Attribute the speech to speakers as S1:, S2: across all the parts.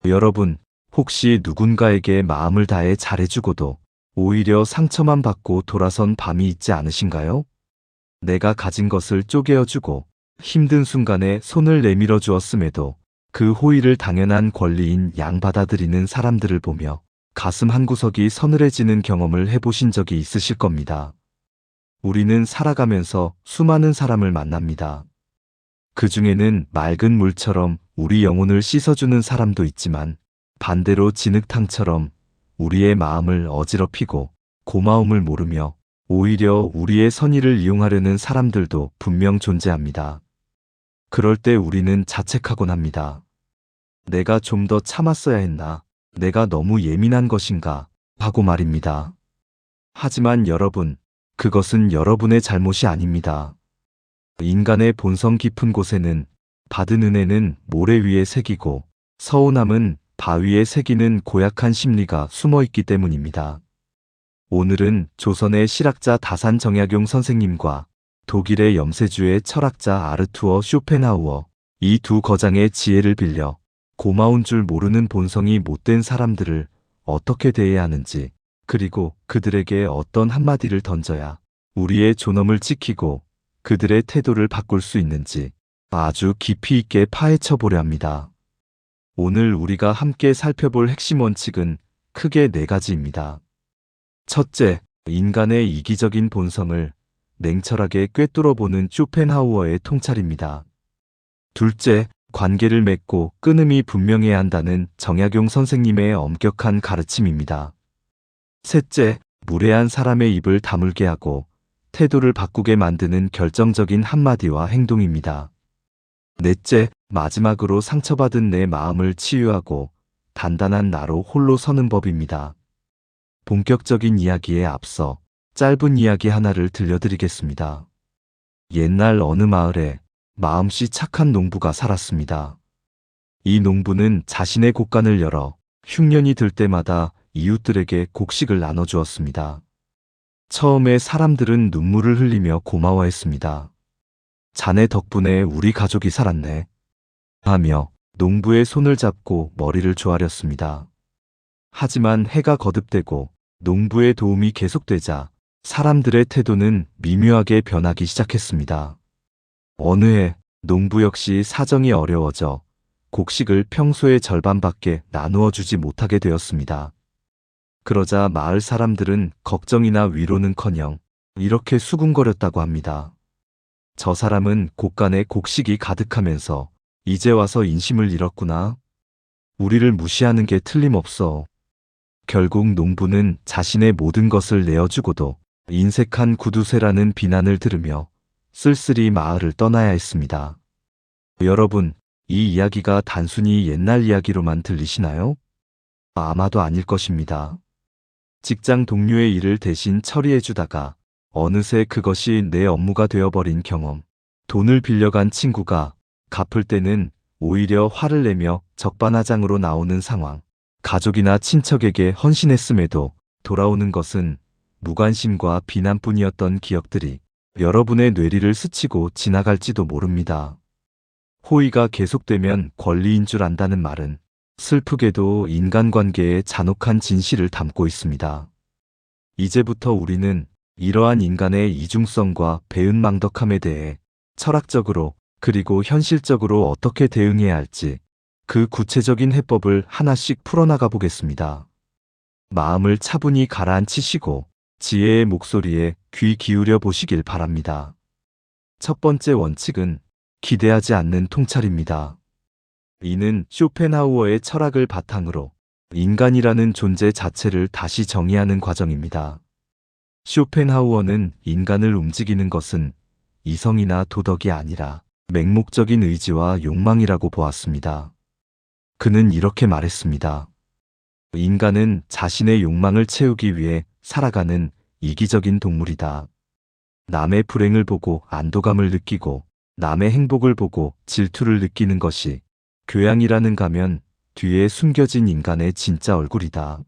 S1: 여러분, 혹시 누군가에게 마음을 다해 잘해주고도 오히려 상처만 받고 돌아선 밤이 있지 않으신가요? 내가 가진 것을 쪼개어주고 힘든 순간에 손을 내밀어 주었음에도 그 호의를 당연한 권리인 양 받아들이는 사람들을 보며 가슴 한구석이 서늘해지는 경험을 해보신 적이 있으실 겁니다. 우리는 살아가면서 수많은 사람을 만납니다. 그 중에는 맑은 물처럼 우리 영혼을 씻어주는 사람도 있지만 반대로 진흙탕처럼 우리의 마음을 어지럽히고 고마움을 모르며 오히려 우리의 선의를 이용하려는 사람들도 분명 존재합니다. 그럴 때 우리는 자책하곤 합니다. 내가 좀 더 참았어야 했나? 내가 너무 예민한 것인가? 하고 말입니다. 하지만 여러분, 그것은 여러분의 잘못이 아닙니다. 인간의 본성 깊은 곳에는 받은 은혜는 모래 위에 새기고 서운함은 바위에 새기는 고약한 심리가 숨어 있기 때문입니다. 오늘은 조선의 실학자 다산 정약용 선생님과 독일의 염세주의 철학자 아르투어 쇼펜하우어 이 두 거장의 지혜를 빌려 고마운 줄 모르는 본성이 못된 사람들을 어떻게 대해야 하는지, 그리고 그들에게 어떤 한마디를 던져야 우리의 존엄을 지키고 그들의 태도를 바꿀 수 있는지 아주 깊이 있게 파헤쳐 보려 합니다. 오늘 우리가 함께 살펴볼 핵심 원칙은 크게 네 가지입니다. 첫째, 인간의 이기적인 본성을 냉철하게 꿰뚫어보는 쇼펜하우어의 통찰입니다. 둘째, 관계를 맺고 끊음이 분명해야 한다는 정약용 선생님의 엄격한 가르침입니다. 셋째, 무례한 사람의 입을 다물게 하고 태도를 바꾸게 만드는 결정적인 한마디와 행동입니다. 넷째, 마지막으로 상처받은 내 마음을 치유하고 단단한 나로 홀로 서는 법입니다. 본격적인 이야기에 앞서 짧은 이야기 하나를 들려드리겠습니다. 옛날 어느 마을에 마음씨 착한 농부가 살았습니다. 이 농부는 자신의 곡간을 열어 흉년이 들 때마다 이웃들에게 곡식을 나눠주었습니다. 처음에 사람들은 눈물을 흘리며 고마워했습니다. 자네 덕분에 우리 가족이 살았네. 하며 농부의 손을 잡고 머리를 조아렸습니다. 하지만 해가 거듭되고 농부의 도움이 계속되자 사람들의 태도는 미묘하게 변하기 시작했습니다. 어느 해 농부 역시 사정이 어려워져 곡식을 평소의 절반밖에 나누어 주지 못하게 되었습니다. 그러자 마을 사람들은 걱정이나 위로는커녕 이렇게 수군거렸다고 합니다. 저 사람은 곡간에 곡식이 가득하면서 이제 와서 인심을 잃었구나. 우리를 무시하는 게 틀림없어. 결국 농부는 자신의 모든 것을 내어주고도 인색한 구두쇠라는 비난을 들으며 쓸쓸히 마을을 떠나야 했습니다. 여러분, 이 이야기가 단순히 옛날 이야기로만 들리시나요? 아마도 아닐 것입니다. 직장 동료의 일을 대신 처리해주다가 어느새 그것이 내 업무가 되어버린 경험, 돈을 빌려간 친구가 갚을 때는 오히려 화를 내며 적반하장으로 나오는 상황, 가족이나 친척에게 헌신했음에도 돌아오는 것은 무관심과 비난뿐이었던 기억들이 여러분의 뇌리를 스치고 지나갈지도 모릅니다. 호의가 계속되면 권리인 줄 안다는 말은 슬프게도 인간관계의 잔혹한 진실을 담고 있습니다. 이제부터 우리는 이러한 인간의 이중성과 배은망덕함에 대해 철학적으로 그리고 현실적으로 어떻게 대응해야 할지 그 구체적인 해법을 하나씩 풀어나가 보겠습니다. 마음을 차분히 가라앉히시고 지혜의 목소리에 귀 기울여 보시길 바랍니다. 첫 번째 원칙은 기대하지 않는 통찰입니다. 이는 쇼펜하우어의 철학을 바탕으로 인간이라는 존재 자체를 다시 정의하는 과정입니다. 쇼펜하우어는 인간을 움직이는 것은 이성이나 도덕이 아니라 맹목적인 의지와 욕망이라고 보았습니다. 그는 이렇게 말했습니다. 인간은 자신의 욕망을 채우기 위해 살아가는 이기적인 동물이다. 남의 불행을 보고 안도감을 느끼고 남의 행복을 보고 질투를 느끼는 것이 교양이라는 가면 뒤에 숨겨진 인간의 진짜 얼굴이다.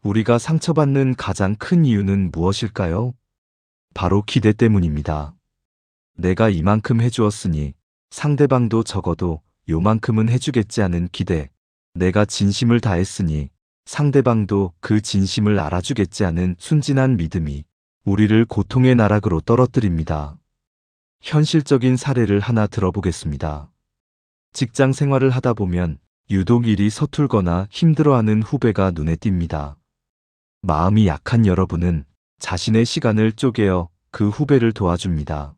S1: 우리가 상처받는 가장 큰 이유는 무엇일까요? 바로 기대 때문입니다. 내가 이만큼 해주었으니 상대방도 적어도 요만큼은 해주겠지 하는 기대. 내가 진심을 다했으니 상대방도 그 진심을 알아주겠지 하는 순진한 믿음이 우리를 고통의 나락으로 떨어뜨립니다. 현실적인 사례를 하나 들어보겠습니다. 직장 생활을 하다 보면 유독 일이 서툴거나 힘들어하는 후배가 눈에 띕니다. 마음이 약한 여러분은 자신의 시간을 쪼개어 그 후배를 도와줍니다.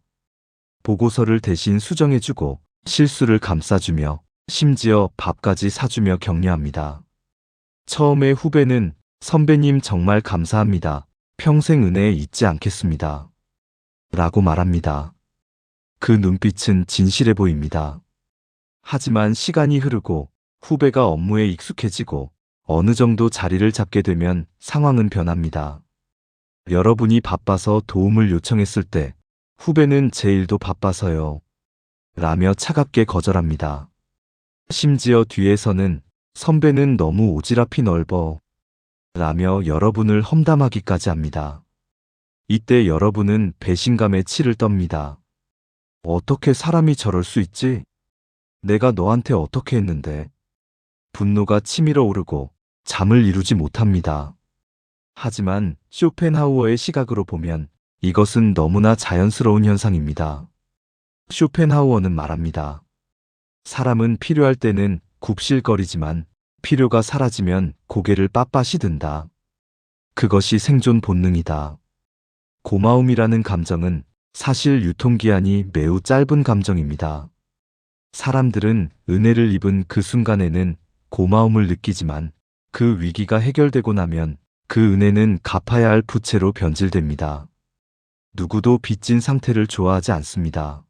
S1: 보고서를 대신 수정해주고 실수를 감싸주며 심지어 밥까지 사주며 격려합니다. 처음에 후배는 선배님 정말 감사합니다. 평생 은혜 잊지 않겠습니다. 라고 말합니다. 그 눈빛은 진실해 보입니다. 하지만 시간이 흐르고 후배가 업무에 익숙해지고 어느 정도 자리를 잡게 되면 상황은 변합니다. 여러분이 바빠서 도움을 요청했을 때 후배는 제 일도 바빠서요. 라며 차갑게 거절합니다. 심지어 뒤에서는 선배는 너무 오지랖이 넓어. 라며 여러분을 험담하기까지 합니다. 이때 여러분은 배신감에 치를 떱니다. 어떻게 사람이 저럴 수 있지? 내가 너한테 어떻게 했는데? 분노가 치밀어 오르고 잠을 이루지 못합니다. 하지만 쇼펜하우어의 시각으로 보면 이것은 너무나 자연스러운 현상입니다. 쇼펜하우어는 말합니다. 사람은 필요할 때는 굽실거리지만 필요가 사라지면 고개를 빳빳이 든다. 그것이 생존 본능이다. 고마움이라는 감정은 사실 유통기한이 매우 짧은 감정입니다. 사람들은 은혜를 입은 그 순간에는 고마움을 느끼지만 그 위기가 해결되고 나면 그 은혜는 갚아야 할 부채로 변질됩니다. 누구도 빚진 상태를 좋아하지 않습니다.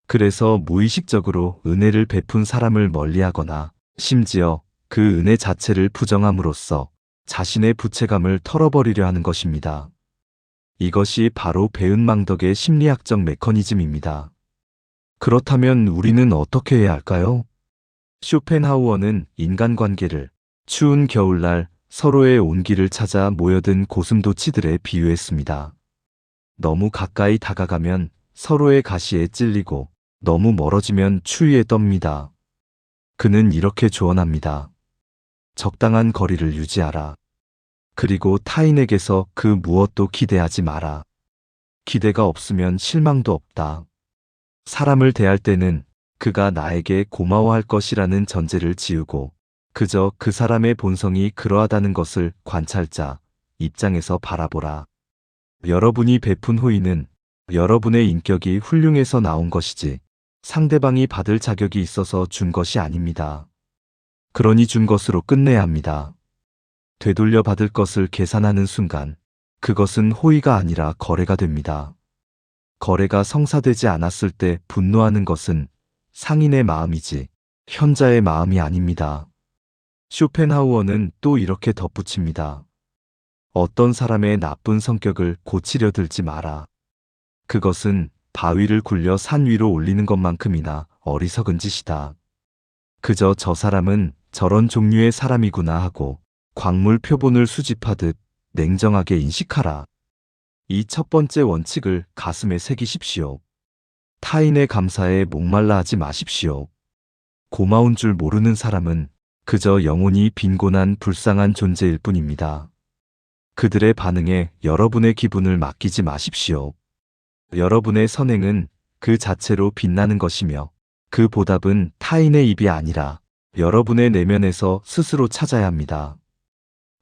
S1: 그래서 무의식적으로 은혜를 베푼 사람을 멀리하거나 심지어 그 은혜 자체를 부정함으로써 자신의 부채감을 털어버리려 하는 것입니다. 이것이 바로 배은망덕의 심리학적 메커니즘입니다. 그렇다면 우리는 어떻게 해야 할까요? 쇼펜하우어는 인간관계를 추운 겨울날 서로의 온기를 찾아 모여든 고슴도치들에 비유했습니다. 너무 가까이 다가가면 서로의 가시에 찔리고 너무 멀어지면 추위에 떱니다. 그는 이렇게 조언합니다. 적당한 거리를 유지하라. 그리고 타인에게서 그 무엇도 기대하지 마라. 기대가 없으면 실망도 없다. 사람을 대할 때는 그가 나에게 고마워할 것이라는 전제를 지우고 그저 그 사람의 본성이 그러하다는 것을 관찰자 입장에서 바라보라. 여러분이 베푼 호의는 여러분의 인격이 훌륭해서 나온 것이지 상대방이 받을 자격이 있어서 준 것이 아닙니다. 그러니 준 것으로 끝내야 합니다. 되돌려 받을 것을 계산하는 순간 그것은 호의가 아니라 거래가 됩니다. 거래가 성사되지 않았을 때 분노하는 것은 상인의 마음이지 현자의 마음이 아닙니다. 쇼펜하우어는 또 이렇게 덧붙입니다. 어떤 사람의 나쁜 성격을 고치려 들지 마라. 그것은 바위를 굴려 산 위로 올리는 것만큼이나 어리석은 짓이다. 그저 저 사람은 저런 종류의 사람이구나 하고 광물 표본을 수집하듯 냉정하게 인식하라. 이 첫 번째 원칙을 가슴에 새기십시오. 타인의 감사에 목말라 하지 마십시오. 고마운 줄 모르는 사람은 그저 영혼이 빈곤한 불쌍한 존재일 뿐입니다. 그들의 반응에 여러분의 기분을 맡기지 마십시오. 여러분의 선행은 그 자체로 빛나는 것이며 그 보답은 타인의 입이 아니라 여러분의 내면에서 스스로 찾아야 합니다.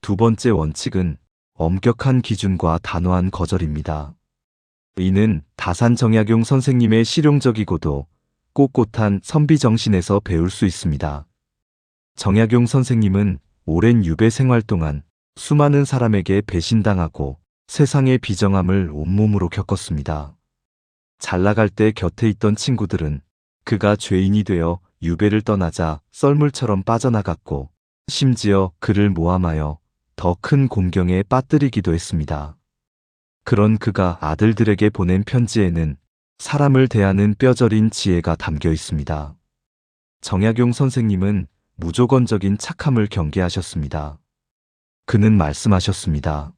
S1: 두 번째 원칙은 엄격한 기준과 단호한 거절입니다. 이는 다산 정약용 선생님의 실용적이고도 꼿꼿한 선비정신에서 배울 수 있습니다. 정약용 선생님은 오랜 유배 생활 동안 수많은 사람에게 배신당하고 세상의 비정함을 온몸으로 겪었습니다. 잘 나갈 때 곁에 있던 친구들은 그가 죄인이 되어 유배를 떠나자 썰물처럼 빠져나갔고 심지어 그를 모함하여 더 큰 공경에 빠뜨리기도 했습니다. 그런 그가 아들들에게 보낸 편지에는 사람을 대하는 뼈저린 지혜가 담겨 있습니다. 정약용 선생님은 무조건적인 착함을 경계하셨습니다. 그는 말씀하셨습니다.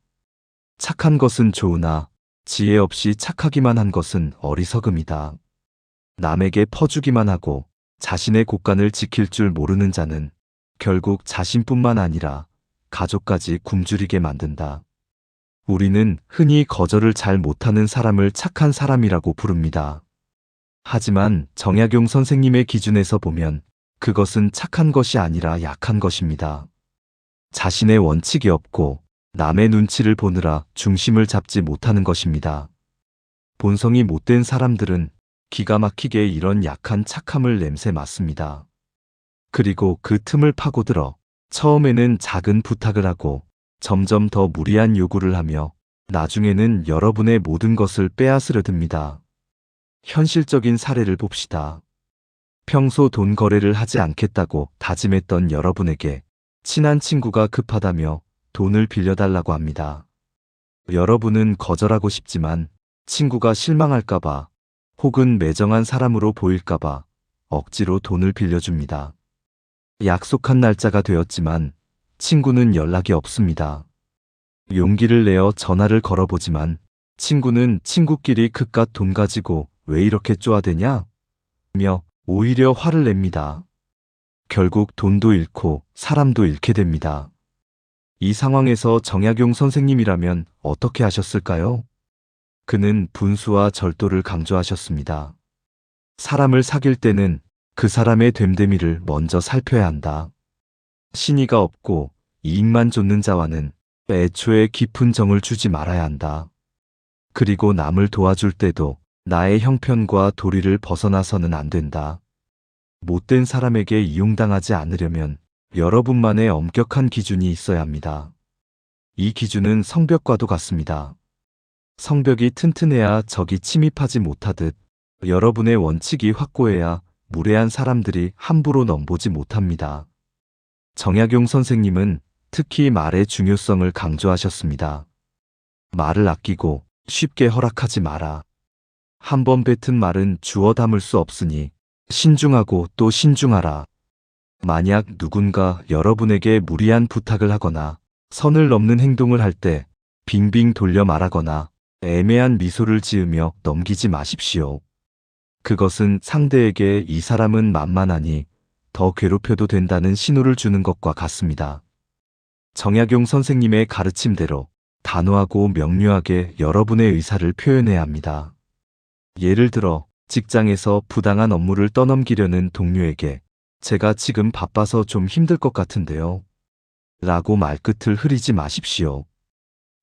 S1: 착한 것은 좋으나 지혜 없이 착하기만 한 것은 어리석음이다. 남에게 퍼주기만 하고 자신의 곳간을 지킬 줄 모르는 자는 결국 자신뿐만 아니라 가족까지 굶주리게 만든다. 우리는 흔히 거절을 잘 못하는 사람을 착한 사람이라고 부릅니다. 하지만 정약용 선생님의 기준에서 보면 그것은 착한 것이 아니라 약한 것입니다. 자신의 원칙이 없고 남의 눈치를 보느라 중심을 잡지 못하는 것입니다. 본성이 못된 사람들은 기가 막히게 이런 약한 착함을 냄새 맡습니다. 그리고 그 틈을 파고들어 처음에는 작은 부탁을 하고 점점 더 무리한 요구를 하며 나중에는 여러분의 모든 것을 빼앗으려 듭니다. 현실적인 사례를 봅시다. 평소 돈 거래를 하지 않겠다고 다짐했던 여러분에게 친한 친구가 급하다며 돈을 빌려달라고 합니다. 여러분은 거절하고 싶지만 친구가 실망할까봐 혹은 매정한 사람으로 보일까봐 억지로 돈을 빌려줍니다. 약속한 날짜가 되었지만 친구는 연락이 없습니다. 용기를 내어 전화를 걸어보지만 친구는 친구끼리 그깟 돈 가지고 왜 이렇게 쪼아대냐? 며 오히려 화를 냅니다. 결국 돈도 잃고 사람도 잃게 됩니다. 이 상황에서 정약용 선생님이라면 어떻게 하셨을까요? 그는 분수와 절도를 강조하셨습니다. 사람을 사귈 때는 그 사람의 됨됨이를 먼저 살펴야 한다. 신의가 없고 이익만 좇는 자와는 애초에 깊은 정을 주지 말아야 한다. 그리고 남을 도와줄 때도 나의 형편과 도리를 벗어나서는 안 된다. 못된 사람에게 이용당하지 않으려면 여러분만의 엄격한 기준이 있어야 합니다. 이 기준은 성벽과도 같습니다. 성벽이 튼튼해야 적이 침입하지 못하듯 여러분의 원칙이 확고해야 무례한 사람들이 함부로 넘보지 못합니다. 정약용 선생님은 특히 말의 중요성을 강조하셨습니다. 말을 아끼고 쉽게 허락하지 마라. 한 번 뱉은 말은 주워 담을 수 없으니 신중하고 또 신중하라. 만약 누군가 여러분에게 무리한 부탁을 하거나 선을 넘는 행동을 할 때 빙빙 돌려 말하거나 애매한 미소를 지으며 넘기지 마십시오. 그것은 상대에게 이 사람은 만만하니 더 괴롭혀도 된다는 신호를 주는 것과 같습니다. 정약용 선생님의 가르침대로 단호하고 명료하게 여러분의 의사를 표현해야 합니다. 예를 들어 직장에서 부당한 업무를 떠넘기려는 동료에게 제가 지금 바빠서 좀 힘들 것 같은데요. 라고 말끝을 흐리지 마십시오.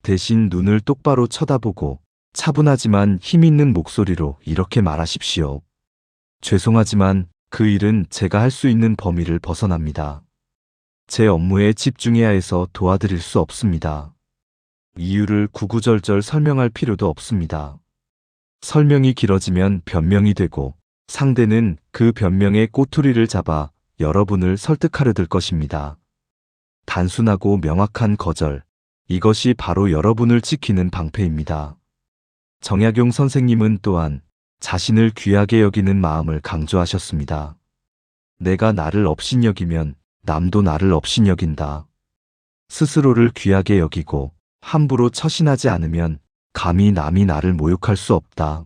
S1: 대신 눈을 똑바로 쳐다보고 차분하지만 힘있는 목소리로 이렇게 말하십시오. 죄송하지만 그 일은 제가 할 수 있는 범위를 벗어납니다. 제 업무에 집중해야 해서 도와드릴 수 없습니다. 이유를 구구절절 설명할 필요도 없습니다. 설명이 길어지면 변명이 되고 상대는 그 변명의 꼬투리를 잡아 여러분을 설득하려 들 것입니다. 단순하고 명확한 거절, 이것이 바로 여러분을 지키는 방패입니다. 정약용 선생님은 또한 자신을 귀하게 여기는 마음을 강조하셨습니다. 내가 나를 업신여기면 남도 나를 업신여긴다. 스스로를 귀하게 여기고 함부로 처신하지 않으면 감히 남이 나를 모욕할 수 없다.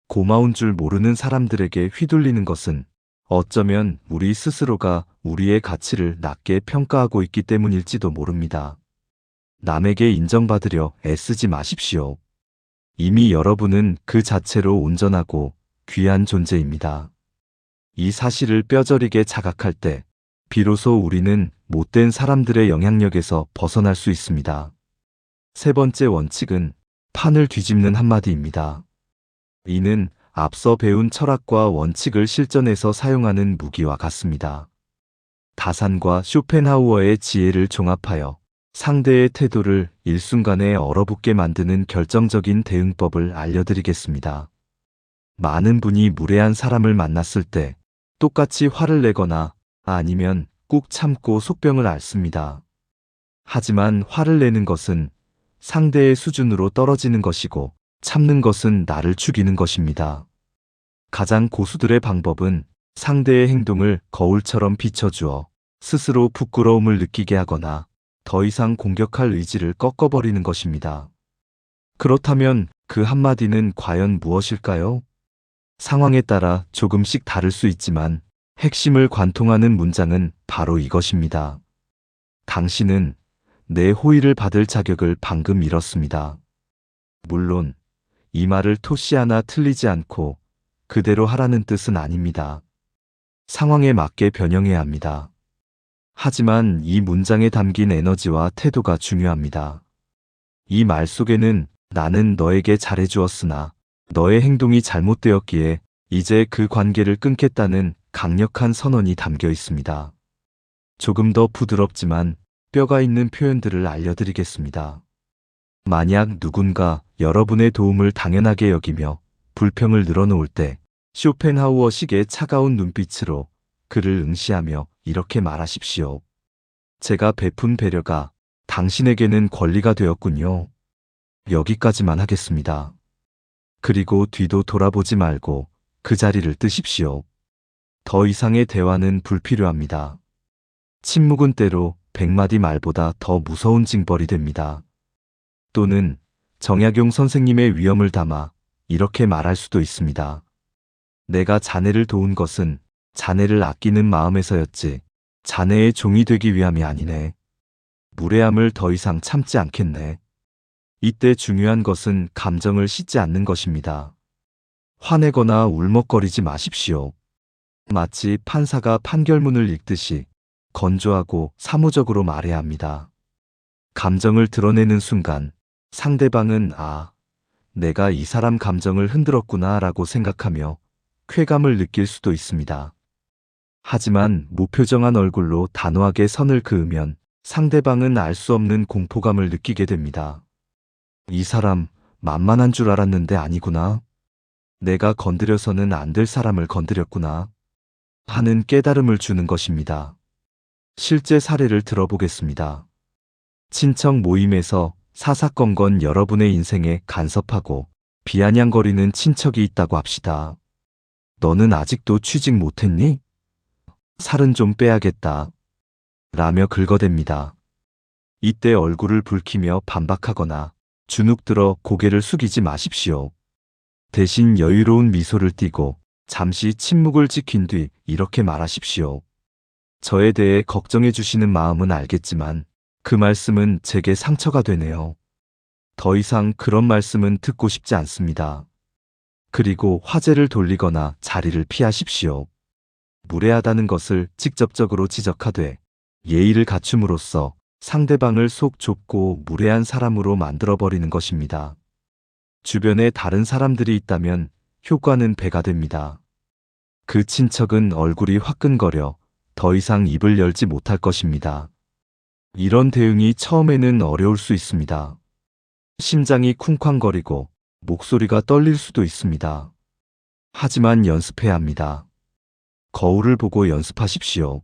S1: 고마운 줄 모르는 사람들에게 휘둘리는 것은 어쩌면 우리 스스로가 우리의 가치를 낮게 평가하고 있기 때문일지도 모릅니다. 남에게 인정받으려 애쓰지 마십시오. 이미 여러분은 그 자체로 온전하고 귀한 존재입니다. 이 사실을 뼈저리게 자각할 때 비로소 우리는 못된 사람들의 영향력에서 벗어날 수 있습니다. 세 번째 원칙은 판을 뒤집는 한마디입니다. 이는 앞서 배운 철학과 원칙을 실전에서 사용하는 무기와 같습니다. 다산과 쇼펜하우어의 지혜를 종합하여 상대의 태도를 일순간에 얼어붙게 만드는 결정적인 대응법을 알려드리겠습니다. 많은 분이 무례한 사람을 만났을 때 똑같이 화를 내거나 아니면 꾹 참고 속병을 앓습니다. 하지만 화를 내는 것은 상대의 수준으로 떨어지는 것이고 참는 것은 나를 죽이는 것입니다. 가장 고수들의 방법은 상대의 행동을 거울처럼 비춰주어 스스로 부끄러움을 느끼게 하거나 더 이상 공격할 의지를 꺾어버리는 것입니다. 그렇다면 그 한마디는 과연 무엇일까요? 상황에 따라 조금씩 다를 수 있지만 핵심을 관통하는 문장은 바로 이것입니다. 당신은 내 호의를 받을 자격을 방금 잃었습니다. 물론 이 말을 토시 하나 틀리지 않고 그대로 하라는 뜻은 아닙니다. 상황에 맞게 변형해야 합니다. 하지만 이 문장에 담긴 에너지와 태도가 중요합니다. 이 말 속에는 나는 너에게 잘해주었으나 너의 행동이 잘못되었기에 이제 그 관계를 끊겠다는 강력한 선언이 담겨 있습니다. 조금 더 부드럽지만 뼈가 있는 표현들을 알려드리겠습니다. 만약 누군가 여러분의 도움을 당연하게 여기며 불평을 늘어놓을 때 쇼펜하우어식의 차가운 눈빛으로 그를 응시하며 이렇게 말하십시오. 제가 베푼 배려가 당신에게는 권리가 되었군요. 여기까지만 하겠습니다. 그리고 뒤도 돌아보지 말고 그 자리를 뜨십시오. 더 이상의 대화는 불필요합니다. 침묵은 때로 100마디 말보다 더 무서운 징벌이 됩니다. 또는 정약용 선생님의 위엄을 담아 이렇게 말할 수도 있습니다. 내가 자네를 도운 것은 자네를 아끼는 마음에서였지 자네의 종이 되기 위함이 아니네. 무례함을 더 이상 참지 않겠네. 이때 중요한 것은 감정을 씻지 않는 것입니다. 화내거나 울먹거리지 마십시오. 마치 판사가 판결문을 읽듯이 건조하고 사무적으로 말해야 합니다. 감정을 드러내는 순간 상대방은 내가 이 사람 감정을 흔들었구나 라고 생각하며 쾌감을 느낄 수도 있습니다. 하지만 무표정한 얼굴로 단호하게 선을 그으면 상대방은 알 수 없는 공포감을 느끼게 됩니다. 이 사람 만만한 줄 알았는데 아니구나. 내가 건드려서는 안 될 사람을 건드렸구나. 하는 깨달음을 주는 것입니다. 실제 사례를 들어보겠습니다. 친척 모임에서 사사건건 여러분의 인생에 간섭하고 비아냥거리는 친척이 있다고 합시다. 너는 아직도 취직 못했니? 살은 좀 빼야겠다. 라며 긁어댑니다. 이때 얼굴을 붉히며 반박하거나 주눅들어 고개를 숙이지 마십시오. 대신 여유로운 미소를 띠고 잠시 침묵을 지킨 뒤 이렇게 말하십시오. 저에 대해 걱정해 주시는 마음은 알겠지만 그 말씀은 제게 상처가 되네요. 더 이상 그런 말씀은 듣고 싶지 않습니다. 그리고 화제를 돌리거나 자리를 피하십시오. 무례하다는 것을 직접적으로 지적하되 예의를 갖춤으로써 상대방을 속 좁고 무례한 사람으로 만들어버리는 것입니다. 주변에 다른 사람들이 있다면 효과는 배가 됩니다. 그 친척은 얼굴이 화끈거려 더 이상 입을 열지 못할 것입니다. 이런 대응이 처음에는 어려울 수 있습니다. 심장이 쿵쾅거리고 목소리가 떨릴 수도 있습니다. 하지만 연습해야 합니다. 거울을 보고 연습하십시오.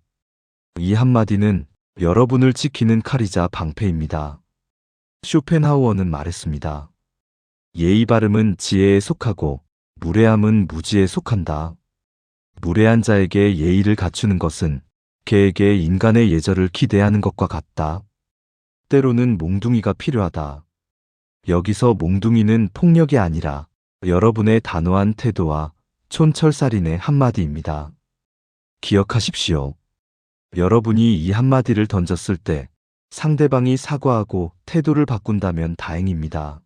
S1: 이 한마디는 여러분을 지키는 칼이자 방패입니다. 쇼펜하우어는 말했습니다. 예의 바름은 지혜에 속하고 무례함은 무지에 속한다. 무례한 자에게 예의를 갖추는 것은 개에게 인간의 예절을 기대하는 것과 같다. 때로는 몽둥이가 필요하다. 여기서 몽둥이는 폭력이 아니라 여러분의 단호한 태도와 촌철살인의 한마디입니다. 기억하십시오. 여러분이 이 한마디를 던졌을 때 상대방이 사과하고 태도를 바꾼다면 다행입니다.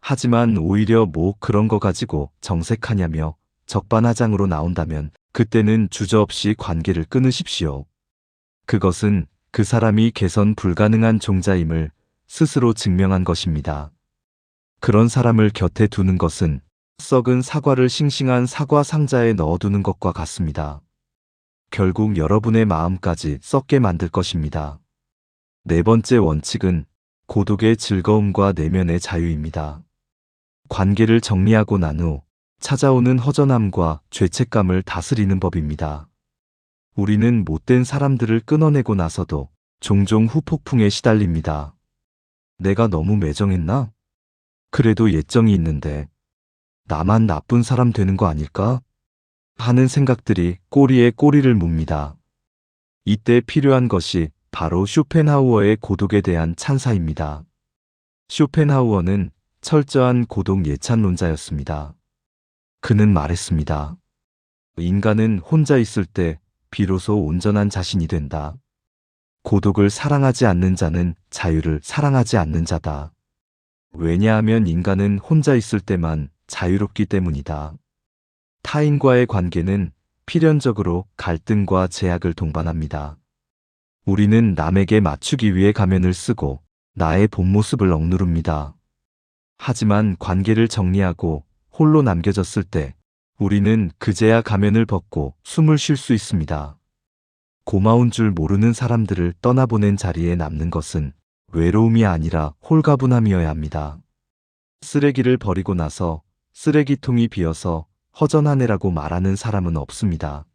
S1: 하지만 오히려 뭐 그런 거 가지고 정색하냐며 적반하장으로 나온다면 그때는 주저없이 관계를 끊으십시오. 그것은 그 사람이 개선 불가능한 종자임을 스스로 증명한 것입니다. 그런 사람을 곁에 두는 것은 썩은 사과를 싱싱한 사과 상자에 넣어두는 것과 같습니다. 결국 여러분의 마음까지 썩게 만들 것입니다. 네 번째 원칙은 고독의 즐거움과 내면의 자유입니다. 관계를 정리하고 난 후 찾아오는 허전함과 죄책감을 다스리는 법입니다. 우리는 못된 사람들을 끊어내고 나서도 종종 후폭풍에 시달립니다. 내가 너무 매정했나? 그래도 예정이 있는데 나만 나쁜 사람 되는 거 아닐까? 하는 생각들이 꼬리에 꼬리를 묻니다. 이때 필요한 것이 바로 쇼펜하우어의 고독에 대한 찬사입니다. 쇼펜하우어는 철저한 고독 예찬론자였습니다. 그는 말했습니다. 인간은 혼자 있을 때 비로소 온전한 자신이 된다. 고독을 사랑하지 않는 자는 자유를 사랑하지 않는 자다. 왜냐하면 인간은 혼자 있을 때만 자유롭기 때문이다. 타인과의 관계는 필연적으로 갈등과 제약을 동반합니다. 우리는 남에게 맞추기 위해 가면을 쓰고 나의 본 모습을 억누릅니다. 하지만 관계를 정리하고 홀로 남겨졌을 때 우리는 그제야 가면을 벗고 숨을 쉴 수 있습니다. 고마운 줄 모르는 사람들을 떠나보낸 자리에 남는 것은 외로움이 아니라 홀가분함이어야 합니다. 쓰레기를 버리고 나서 쓰레기통이 비어서 허전하네라고 말하는 사람은 없습니다.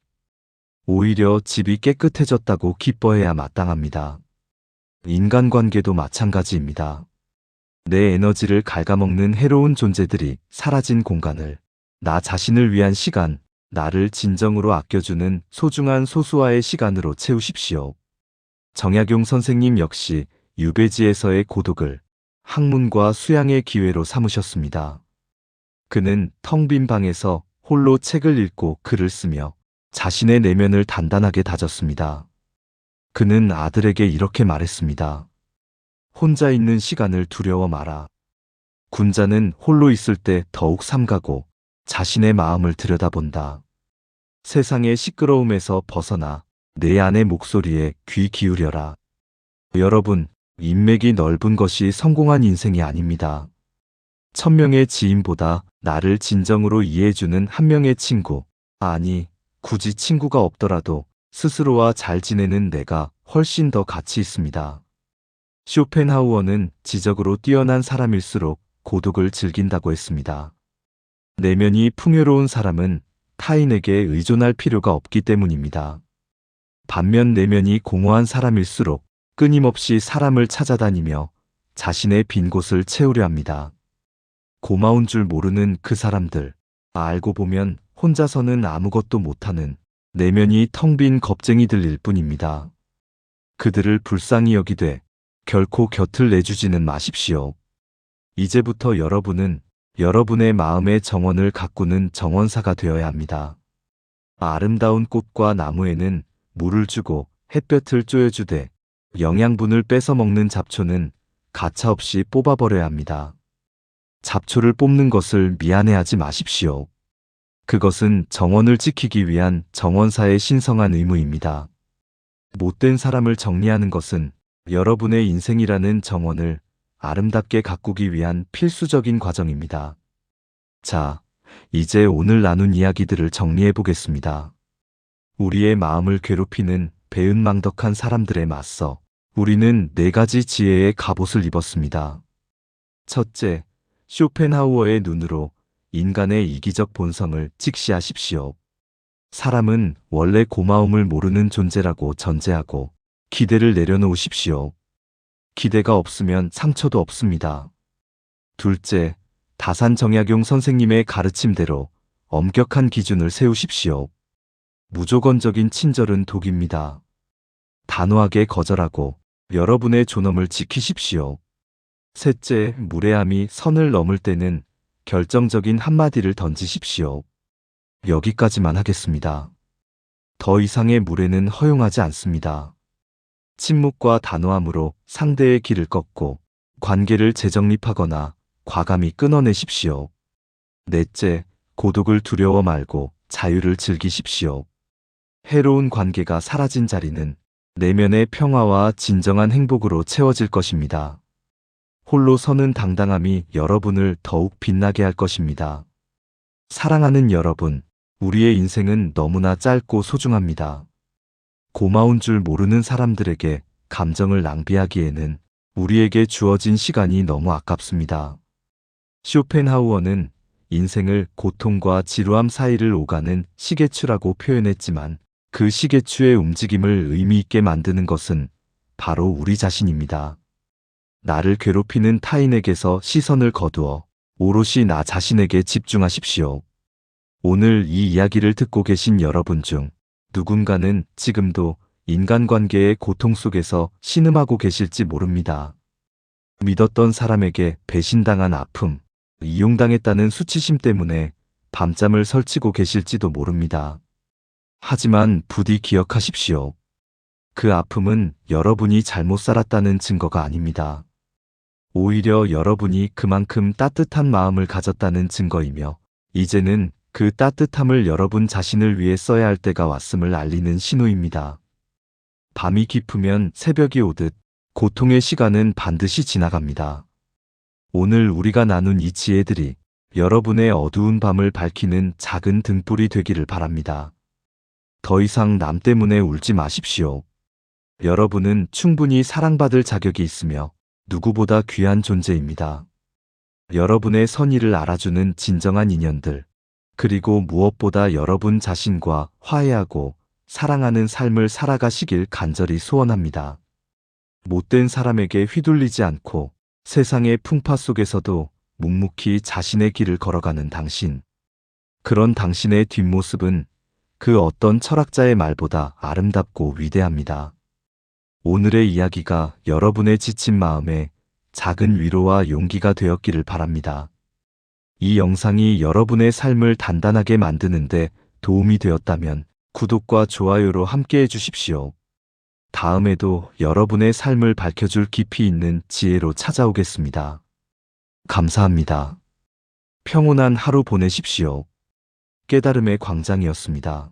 S1: 오히려 집이 깨끗해졌다고 기뻐해야 마땅합니다. 인간관계도 마찬가지입니다. 내 에너지를 갉아먹는 해로운 존재들이 사라진 공간을 나 자신을 위한 시간, 나를 진정으로 아껴주는 소중한 소수와의 시간으로 채우십시오. 정약용 선생님 역시 유배지에서의 고독을 학문과 수양의 기회로 삼으셨습니다. 그는 텅 빈 방에서 홀로 책을 읽고 글을 쓰며 자신의 내면을 단단하게 다졌습니다. 그는 아들에게 이렇게 말했습니다. 혼자 있는 시간을 두려워 마라. 군자는 홀로 있을 때 더욱 삼가고 자신의 마음을 들여다본다. 세상의 시끄러움에서 벗어나 내 안의 목소리에 귀 기울여라. 여러분, 인맥이 넓은 것이 성공한 인생이 아닙니다. 1000명의 지인보다 나를 진정으로 이해해주는 한 명의 친구, 아니, 굳이 친구가 없더라도 스스로와 잘 지내는 내가 훨씬 더 가치 있습니다. 쇼펜하우어는 지적으로 뛰어난 사람일수록 고독을 즐긴다고 했습니다. 내면이 풍요로운 사람은 타인에게 의존할 필요가 없기 때문입니다. 반면 내면이 공허한 사람일수록 끊임없이 사람을 찾아다니며 자신의 빈 곳을 채우려 합니다. 고마운 줄 모르는 그 사람들, 알고 보면 혼자서는 아무것도 못하는 내면이 텅 빈 겁쟁이들일 뿐입니다. 그들을 불쌍히 여기되 결코 곁을 내주지는 마십시오. 이제부터 여러분은 여러분의 마음의 정원을 가꾸는 정원사가 되어야 합니다. 아름다운 꽃과 나무에는 물을 주고 햇볕을 쬐어주되 영양분을 뺏어 먹는 잡초는 가차없이 뽑아버려야 합니다. 잡초를 뽑는 것을 미안해하지 마십시오. 그것은 정원을 지키기 위한 정원사의 신성한 의무입니다. 못된 사람을 정리하는 것은 여러분의 인생이라는 정원을 아름답게 가꾸기 위한 필수적인 과정입니다. 자, 이제 오늘 나눈 이야기들을 정리해 보겠습니다. 우리의 마음을 괴롭히는 배은망덕한 사람들에 맞서 우리는 4가지 지혜의 갑옷을 입었습니다. 첫째, 쇼펜하우어의 눈으로 인간의 이기적 본성을 직시하십시오. 사람은 원래 고마움을 모르는 존재라고 전제하고 기대를 내려놓으십시오. 기대가 없으면 상처도 없습니다. 둘째, 다산 정약용 선생님의 가르침대로 엄격한 기준을 세우십시오. 무조건적인 친절은 독입니다. 단호하게 거절하고 여러분의 존엄을 지키십시오. 셋째, 무례함이 선을 넘을 때는 결정적인 한마디를 던지십시오. 여기까지만 하겠습니다. 더 이상의 무례는 허용하지 않습니다. 침묵과 단호함으로 상대의 길을 꺾고 관계를 재정립하거나 과감히 끊어내십시오. 넷째, 고독을 두려워 말고 자유를 즐기십시오. 해로운 관계가 사라진 자리는 내면의 평화와 진정한 행복으로 채워질 것입니다. 홀로 서는 당당함이 여러분을 더욱 빛나게 할 것입니다. 사랑하는 여러분, 우리의 인생은 너무나 짧고 소중합니다. 고마운 줄 모르는 사람들에게 감정을 낭비하기에는 우리에게 주어진 시간이 너무 아깝습니다. 쇼펜하우어는 인생을 고통과 지루함 사이를 오가는 시계추라고 표현했지만 그 시계추의 움직임을 의미 있게 만드는 것은 바로 우리 자신입니다. 나를 괴롭히는 타인에게서 시선을 거두어 오롯이 나 자신에게 집중하십시오. 오늘 이 이야기를 듣고 계신 여러분 중 누군가는 지금도 인간관계의 고통 속에서 신음하고 계실지 모릅니다. 믿었던 사람에게 배신당한 아픔, 이용당했다는 수치심 때문에 밤잠을 설치고 계실지도 모릅니다. 하지만 부디 기억하십시오. 그 아픔은 여러분이 잘못 살았다는 증거가 아닙니다. 오히려 여러분이 그만큼 따뜻한 마음을 가졌다는 증거이며, 이제는 그 따뜻함을 여러분 자신을 위해 써야 할 때가 왔음을 알리는 신호입니다. 밤이 깊으면 새벽이 오듯 고통의 시간은 반드시 지나갑니다. 오늘 우리가 나눈 이 지혜들이 여러분의 어두운 밤을 밝히는 작은 등불이 되기를 바랍니다. 더 이상 남 때문에 울지 마십시오. 여러분은 충분히 사랑받을 자격이 있으며 누구보다 귀한 존재입니다. 여러분의 선의를 알아주는 진정한 인연들, 그리고 무엇보다 여러분 자신과 화해하고 사랑하는 삶을 살아가시길 간절히 소원합니다. 못된 사람에게 휘둘리지 않고 세상의 풍파 속에서도 묵묵히 자신의 길을 걸어가는 당신. 그런 당신의 뒷모습은 그 어떤 철학자의 말보다 아름답고 위대합니다. 오늘의 이야기가 여러분의 지친 마음에 작은 위로와 용기가 되었기를 바랍니다. 이 영상이 여러분의 삶을 단단하게 만드는데 도움이 되었다면 구독과 좋아요로 함께 해주십시오. 다음에도 여러분의 삶을 밝혀줄 깊이 있는 지혜로 찾아오겠습니다. 감사합니다. 평온한 하루 보내십시오. 깨달음의 광장이었습니다.